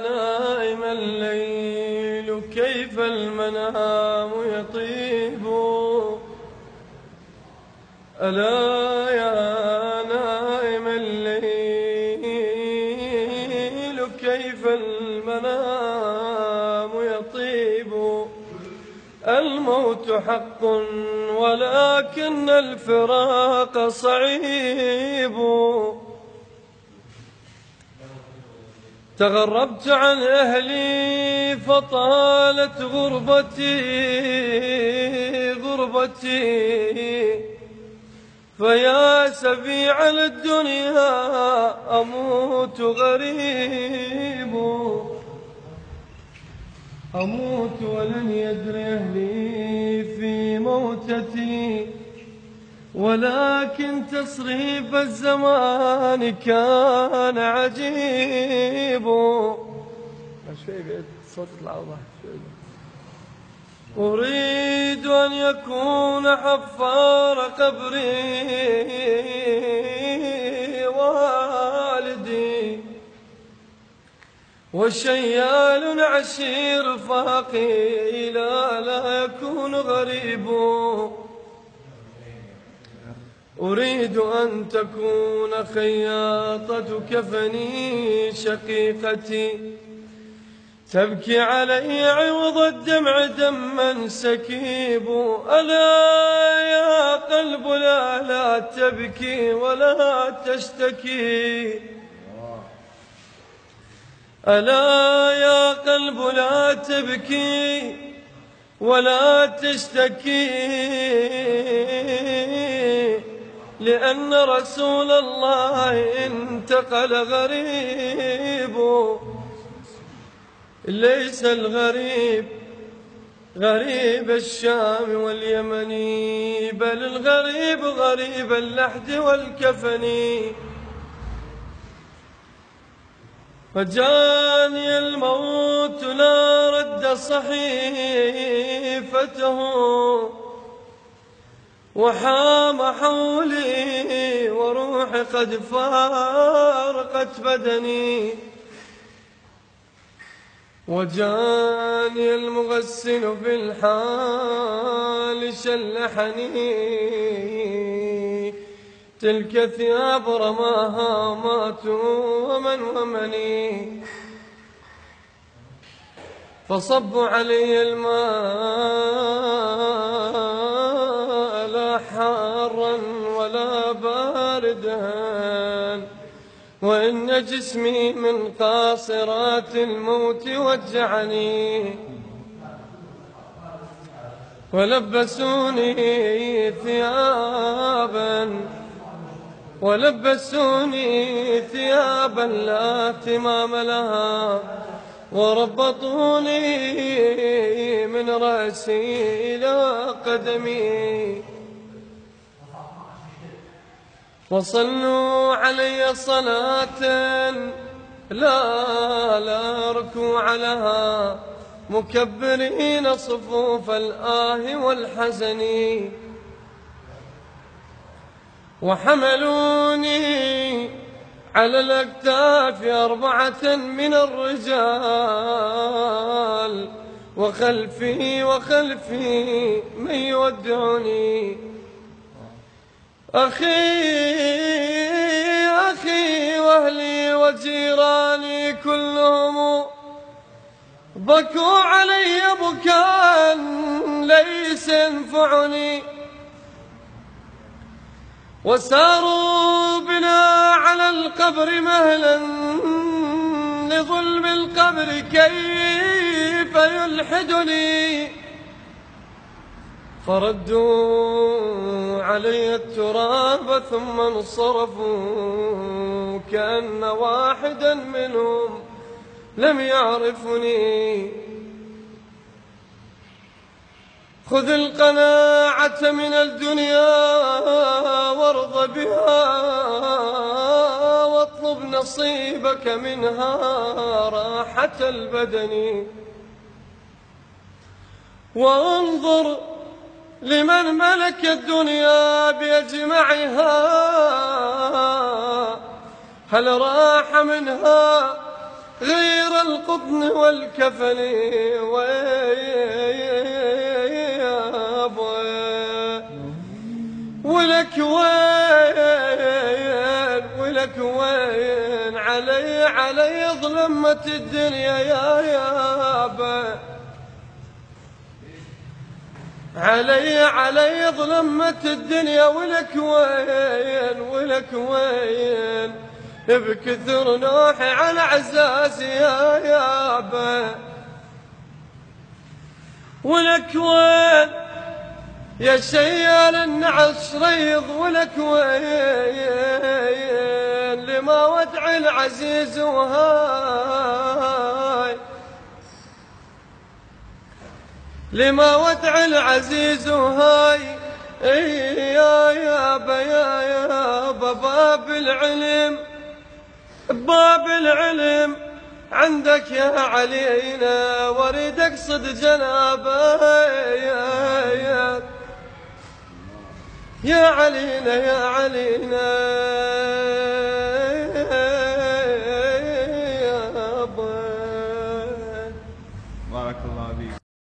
نائم الليل كيف المنام يطيب. ألا يا نائم الليل كيف المنام يطيب. الموت حق ولكن الفراق صعيب. تغربت عن أهلي فطالت غربتي فيا سبيع الدنيا أموت غريب. أموت ولن يدري أهلي في موتتي ولكن تصريف الزمان كان عجيب. شوي بعد صوت العوضة شوي. أريد أن يكون حفار قبري والدي وشيال عشير فاقي لا يكون غريب. أريد أن تكون خياطة كفني شقيقتي تبكي علي عوض الدمع دما سكيب. ألا يا قلب لا تبكي ولا تشتكي. ألا يا قلب لا تبكي ولا تشتكي لأن رسول الله انتقل غريب. ليس الغريب غريب الشام واليمن بل الغريب غريب اللحد والكفن. فجاني الموت لا رد صحيفته وحام حولي وروحي قد فارقت بدني. وجاني المغسل في الحال شلحني تلك ثياب رماها مات ومن ومني. فصبوا علي الماء لا حارا ولا باردا وإن جسمي من قاصرات الموت وجعني. ولبسوني ثيابا لا اهتمام لها وربطوني من رأسي إلى قدمي. وصلوا علي صلاة لا ركوع لها مكبرين صفوف الآه والحزن. وحملوني على الأكتاف 4 من الرجال وخلفي من يودعني. أخي وأهلي وجيراني كلهم بكوا علي بكاء ليس ينفعني. وساروا بنا على القبر مهلا لظلم القبر كيف يلحدني. فردوا علي التراب ثم انصرفوا كأن واحدا منهم لم يعرفني. خذ القناعة من الدنيا وارض بها واطلب نصيبك منها راحة البدن. وانظر لمن ملك الدنيا بأجمعها هل راح منها غير القطن والكفن ولك وين علي ظلمة الدنيا يا يابا، علي ظلمة الدنيا ولك وين بكثر نوحي على عزازي يا يابا، ولك وين يا شيال النعش ريض، ولك وين لما ودع العزيز وهاي، لما ودع العزيز وهاي يا يابا يا يابا. باب العلم عندك يا علينا، واريد اقصد جنابه يا علينا يا علينا.